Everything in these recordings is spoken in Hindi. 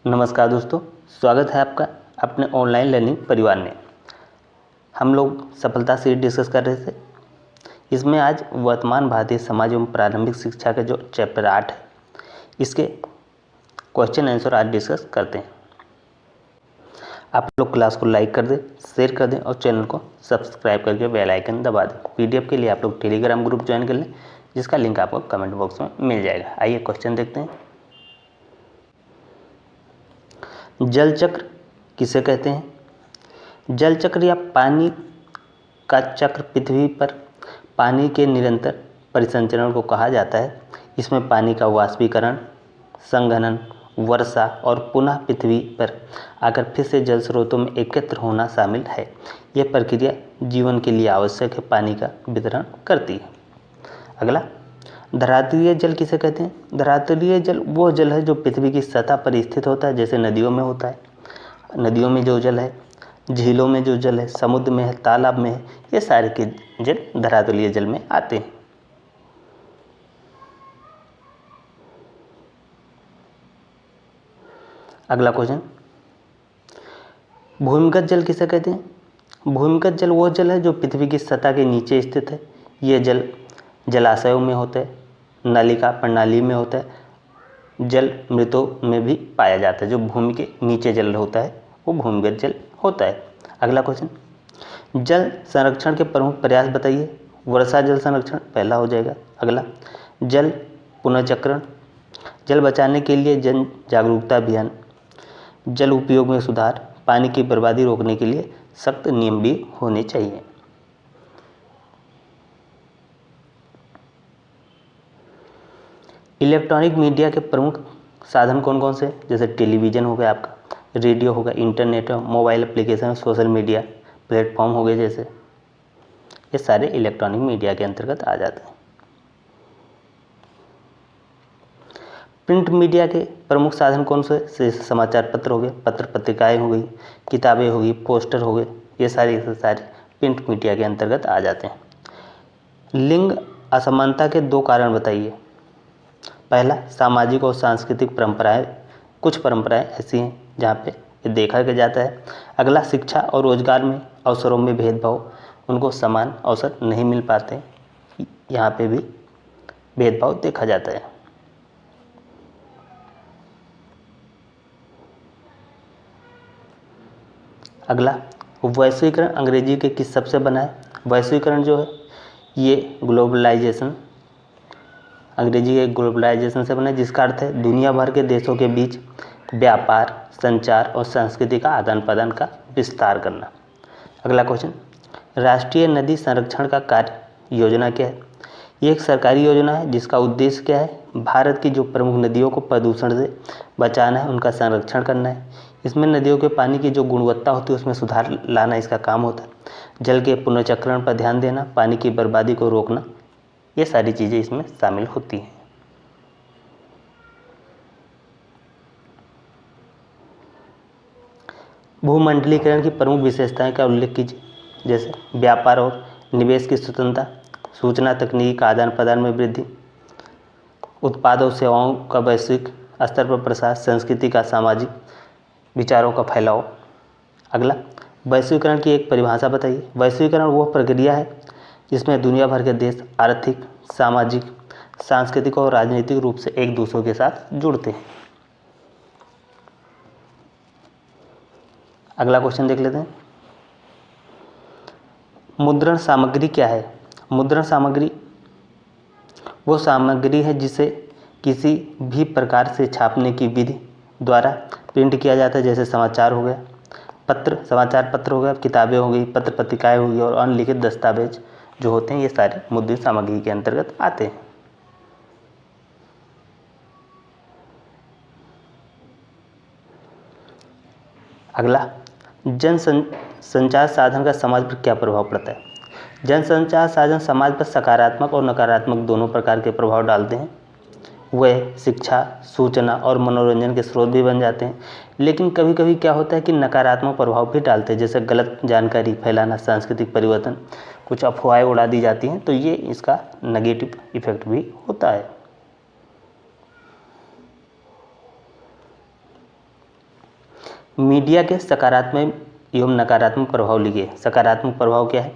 नमस्कार दोस्तों, स्वागत है आपका अपने ऑनलाइन लर्निंग परिवार में। हम लोग सफलता से डिस्कस कर रहे थे। इसमें आज वर्तमान भारतीय समाज एवं प्रारंभिक शिक्षा का जो चैप्टर 8 है, इसके क्वेश्चन आंसर आज डिस्कस करते हैं। आप लोग क्लास को लाइक कर दें, शेयर कर दें और चैनल को सब्सक्राइब करके बेल आइकन दबा दें। पीडीएफ के लिए आप लोग टेलीग्राम ग्रुप ज्वाइन कर लें, जिसका लिंक आपको कमेंट बॉक्स में मिल जाएगा। आइए क्वेश्चन देखते हैं। जल चक्र किसे कहते हैं? जल चक्र या पानी का चक्र पृथ्वी पर पानी के निरंतर परिसंचरण को कहा जाता है। इसमें पानी का वाष्पीकरण, संघनन, वर्षा और पुनः पृथ्वी पर आकर फिर से जल स्रोतों में एकत्र होना शामिल है। यह प्रक्रिया जीवन के लिए आवश्यक है पानी का वितरण करती है। अगला, धरातलीय जल किसे कहते हैं? धरातलीय जल वो जल है जो पृथ्वी की सतह पर स्थित होता है, जैसे नदियों में होता है। नदियों में जो जल है, झीलों में जो जल है, समुद्र में है, तालाब में है, ये सारे के जल धरातलीय जल में आते हैं। अगला क्वेश्चन, भूमिगत जल किसे कहते हैं? भूमिगत जल वो जल है जो पृथ्वी की सतह के नीचे स्थित है। ये जल जलाशयों में होता है, नलिका प्रणाली में होता है, जल मृतों में भी पाया जाता है। जो भूमि के नीचे जल होता है वो भूमिगत जल होता है। अगला क्वेश्चन, जल संरक्षण के प्रमुख प्रयास बताइए। वर्षा जल संरक्षण पहला हो जाएगा। अगला, जल पुनर्चक्रण, जल बचाने के लिए जन जागरूकता अभियान, जल उपयोग में सुधार, पानी की बर्बादी रोकने के लिए सख्त नियम भी होने चाहिए। इलेक्ट्रॉनिक मीडिया के प्रमुख साधन कौन कौन से? जैसे टेलीविज़न हो गया आपका, रेडियो होगा, internet, mobile application, social media platform हो गए, जैसे ये सारे इलेक्ट्रॉनिक मीडिया के अंतर्गत आ जाते हैं। प्रिंट मीडिया के प्रमुख साधन कौन से? जैसे समाचार पत्र हो गए, पत्र पत्रिकाएँ हो गई, किताबें हो गई, पोस्टर हो गए, ये सारे प्रिंट मीडिया के अंतर्गत आ जाते हैं। लिंग असमानता के 2 कारण बताइए। पहला, सामाजिक और सांस्कृतिक परंपराएं। कुछ परंपराएं ऐसी हैं जहाँ पे ये देखा जाता है। अगला, शिक्षा और रोजगार में अवसरों में भेदभाव, उनको समान अवसर नहीं मिल पाते, यहाँ पे भी भेदभाव देखा जाता है। अगला, वैश्वीकरण अंग्रेजी के किस शब्द से बना है? वैश्वीकरण जो है ये ग्लोबलाइजेशन, अंग्रेजी के ग्लोबलाइजेशन से बना है, जिसका अर्थ है दुनिया भर के देशों के बीच व्यापार, संचार और संस्कृति का आदान प्रदान का विस्तार करना। अगला क्वेश्चन, राष्ट्रीय नदी संरक्षण का कार्य योजना क्या है? ये एक सरकारी योजना है जिसका उद्देश्य क्या है? भारत की जो प्रमुख नदियों को प्रदूषण से बचाना है, उनका संरक्षण करना है। इसमें नदियों के पानी की जो गुणवत्ता होती है उसमें सुधार लाना इसका काम होता है। जल के पुनर्चक्रण पर ध्यान देना, पानी की बर्बादी को रोकना, ये सारी चीज़ें इसमें शामिल होती हैं। भूमंडलीकरण की प्रमुख विशेषताएं का उल्लेख कीजिए। जैसे व्यापार और निवेश की स्वतंत्रता, सूचना तकनीकी का आदान प्रदान में वृद्धि, उत्पाद और सेवाओं का वैश्विक स्तर पर प्रसार, संस्कृति का सामाजिक विचारों का फैलाव। अगला, वैश्वीकरण की एक परिभाषा बताइए। वैश्वीकरण वह प्रक्रिया है जिसमें दुनिया भर के देश आर्थिक, सामाजिक, सांस्कृतिक और राजनीतिक रूप से एक दूसरे के साथ जुड़ते हैं। अगला क्वेश्चन देख लेते हैं। मुद्रण सामग्री क्या है? मुद्रण सामग्री वो सामग्री है जिसे किसी भी प्रकार से छापने की विधि द्वारा प्रिंट किया जाता है। जैसे समाचार हो गया, पत्र, समाचार पत्र हो गया, किताबें हो गई, पत्र पत्रिकाएँ हो गई और अन्य लिखित दस्तावेज जो होते हैं, ये सारे मुद्रित सामग्री के अंतर्गत आते हैं। अगला, जन संचार साधन का समाज पर क्या प्रभाव पड़ता है? जनसंचार साधन समाज पर सकारात्मक और नकारात्मक दोनों प्रकार के प्रभाव डालते हैं। वे शिक्षा, सूचना और मनोरंजन के स्रोत भी बन जाते हैं, लेकिन कभी कभी क्या होता है कि नकारात्मक प्रभाव भी डालते हैं। जैसे गलत जानकारी फैलाना, सांस्कृतिक परिवर्तन, कुछ अफवाहें उड़ा दी जाती हैं, तो ये इसका नेगेटिव इफेक्ट भी होता है। मीडिया के सकारात्मक एवं नकारात्मक प्रभाव लिखिए। सकारात्मक प्रभाव क्या है?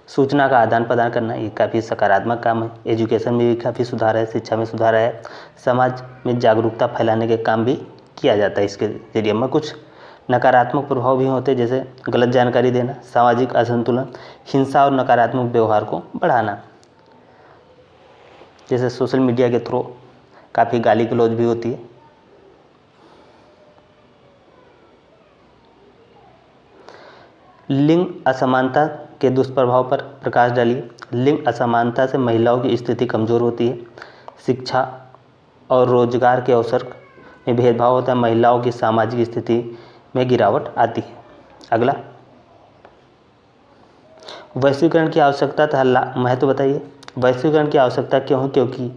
सूचना का आदान प्रदान करना, ये काफ़ी सकारात्मक काम है। एजुकेशन में भी काफ़ी सुधार है, शिक्षा में सुधार है, समाज में जागरूकता फैलाने के काम भी किया जाता है इसके जरिए। में कुछ नकारात्मक प्रभाव भी होते हैं, जैसे गलत जानकारी देना, सामाजिक असंतुलन, हिंसा और नकारात्मक व्यवहार को बढ़ाना। जैसे सोशल मीडिया के थ्रू काफ़ी गाली गलौज भी होती है। लिंग असमानता के दुष्प्रभाव पर प्रकाश डालिए। लिंग असमानता से महिलाओं की स्थिति कमज़ोर होती है, शिक्षा और रोजगार के अवसर में भेदभाव होता है, महिलाओं की सामाजिक स्थिति में गिरावट आती है। अगला, वैश्वीकरण की आवश्यकता तथा महत्व बताइए। वैश्वीकरण की आवश्यकता क्यों है? क्योंकि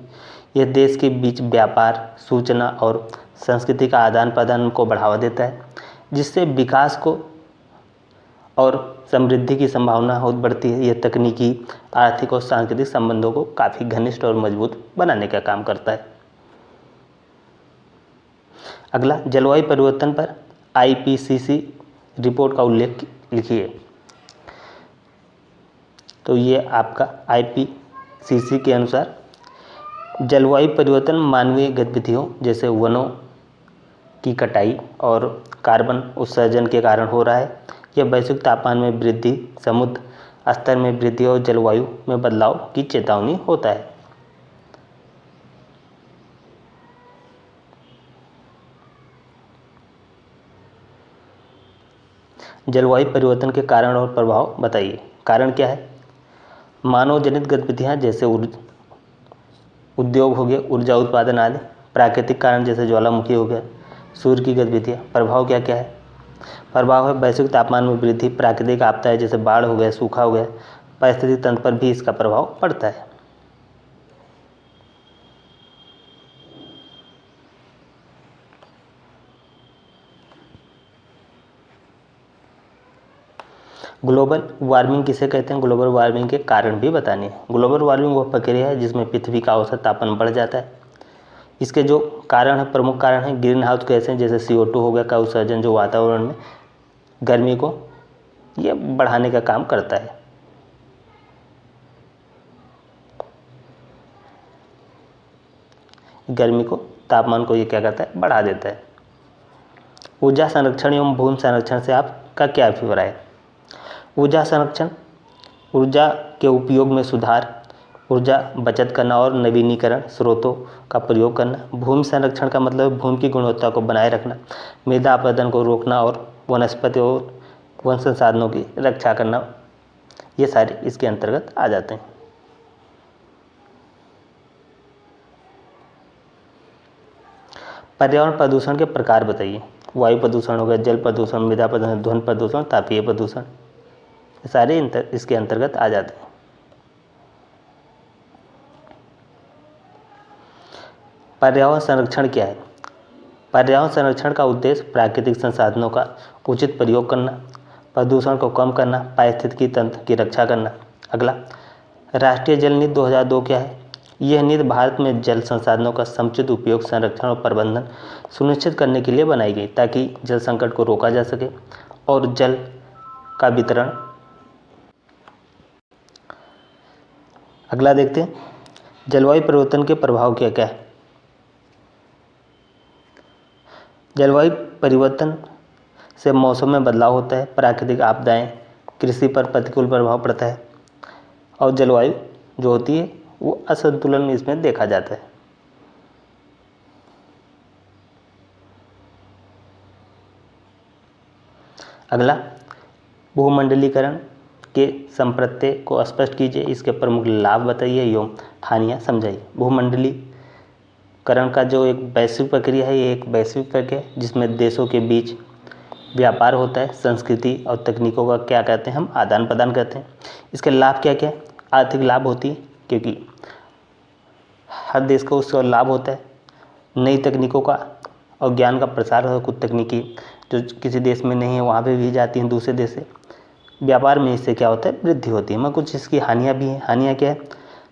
यह देश के बीच व्यापार, सूचना और संस्कृति का आदान प्रदान को बढ़ावा देता है, जिससे विकास को और समृद्धि की संभावना बहुत बढ़ती है। यह तकनीकी, आर्थिक और सांस्कृतिक संबंधों को काफ़ी घनिष्ठ और मजबूत बनाने का काम करता है। अगला, जलवायु परिवर्तन पर IPCC रिपोर्ट का उल्लेख लिखिए। तो ये आपका IPCC के अनुसार जलवायु परिवर्तन मानवीय गतिविधियों जैसे वनों की कटाई और कार्बन उत्सर्जन के कारण हो रहा है। यह वैश्विक तापमान में वृद्धि, समुद्र स्तर में वृद्धि और जलवायु में बदलाव की चेतावनी होता है। जलवायु परिवर्तन के कारण और प्रभाव बताइए। कारण क्या है? मानव जनित गतिविधियाँ जैसे उद्योग हो गए, ऊर्जा उत्पादन आदि। प्राकृतिक कारण जैसे ज्वालामुखी हो गया, सूर्य की गतिविधियाँ। प्रभाव क्या क्या है? प्रभाव है वैश्विक तापमान में वृद्धि, प्राकृतिक आपदाएं जैसे बाढ़ हो गया, सूखा हो गया, पारिस्थितिक तंत्र पर भी इसका प्रभाव पड़ता है। ग्लोबल वार्मिंग किसे कहते हैं? ग्लोबल वार्मिंग के कारण भी बताने हैं। ग्लोबल वार्मिंग वह प्रक्रिया है जिसमें पृथ्वी का औसत तापमान बढ़ जाता है। इसके जो कारण है, प्रमुख कारण है ग्रीन हाउस गैसें जैसे CO2 हो गया का उत्सर्जन, जो वातावरण में गर्मी को ये बढ़ाने का काम करता है। गर्मी को, तापमान को ये क्या करता है? बढ़ा देता है। ऊर्जा संरक्षण एवं भूमि संरक्षण से आपका क्या अभिप्राय है? ऊर्जा संरक्षण, ऊर्जा के उपयोग में सुधार, ऊर्जा बचत करना और नवीनीकरण स्रोतों का प्रयोग करना। भूमि संरक्षण का मतलब भूमि की गुणवत्ता को बनाए रखना, मृदा अपरदन को रोकना और वनस्पति और वन संसाधनों की रक्षा करना। ये सारे इसके अंतर्गत आ जाते हैं। पर्यावरण प्रदूषण के प्रकार बताइए। वायु प्रदूषण हो गया, जल प्रदूषण, मृदा प्रदूषण, ध्वनि प्रदूषण, तापीय प्रदूषण, ये सारे इसके अंतर्गत आ जाते हैं। पर्यावरण संरक्षण क्या है? पर्यावरण संरक्षण का उद्देश्य प्राकृतिक संसाधनों का उचित प्रयोग करना, प्रदूषण को कम करना, पारिस्थितिकी तंत्र की रक्षा करना। अगला, राष्ट्रीय जल नीति 2002 क्या है? यह नीति भारत में जल संसाधनों का समुचित उपयोग, संरक्षण और प्रबंधन सुनिश्चित करने के लिए बनाई गई, ताकि जल संकट को रोका जा सके और जल का वितरण। अगला देखते हैं, जलवायु परिवर्तन के प्रभाव क्या क्या है। जलवायु परिवर्तन से मौसम में बदलाव होता है, प्राकृतिक आपदाएं, कृषि पर प्रतिकूल प्रभाव पड़ता है और जलवायु जो होती है वो असंतुलन में इसमें देखा जाता है। अगला, भूमंडलीकरण के संप्रत्यय को स्पष्ट कीजिए, इसके प्रमुख लाभ बताइए एवं हानियां समझाइए। भूमंडलीकरण का जो एक वैश्विक प्रक्रिया है, ये एक वैश्विक प्रक्रिया है जिसमें देशों के बीच व्यापार होता है, संस्कृति और तकनीकों का क्या कहते हैं हम आदान प्रदान करते हैं। इसके लाभ क्या क्या है? आर्थिक लाभ होती है, क्योंकि हर देश को उसका लाभ होता है। नई तकनीकों का और ज्ञान का प्रसार हो, कुछ तकनीकी जो किसी देश में नहीं है वहाँ पे भी जाती हैं दूसरे देश से। व्यापार में इससे क्या होता है? वृद्धि होती है। मैं कुछ इसकी हानियाँ भी हैं। हानियाँ क्या है?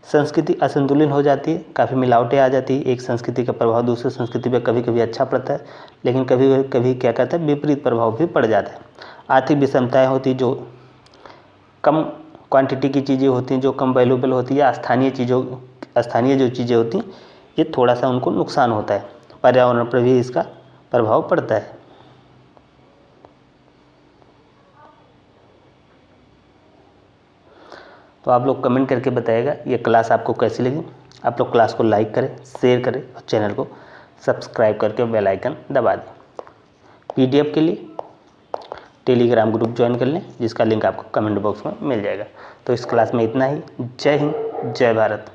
संस्कृति असंतुलित हो जाती है, काफ़ी मिलावटें आ जाती है। एक संस्कृति का प्रभाव दूसरी संस्कृति पर कभी कभी अच्छा पड़ता है, लेकिन कभी कभी क्या कहता है विपरीत प्रभाव भी पड़ जाता है। आर्थिक विषमताएँ होती, जो कम क्वांटिटी की चीज़ें होती हैं, जो कम वैल्यूएबल होती है, या स्थानीय जो चीज़ें होती हैं, ये थोड़ा सा उनको नुकसान होता है। पर्यावरण पर भी इसका प्रभाव पड़ता है। तो आप लोग कमेंट करके बताइएगा ये क्लास आपको कैसी लगी। आप लोग क्लास को लाइक करें, शेयर करें और चैनल को सब्सक्राइब करके बेल आइकन दबा दें। पीडीएफ के लिए टेलीग्राम ग्रुप ज्वाइन कर लें, जिसका लिंक आपको कमेंट बॉक्स में मिल जाएगा। तो इस क्लास में इतना ही। जय हिंद, जय भारत।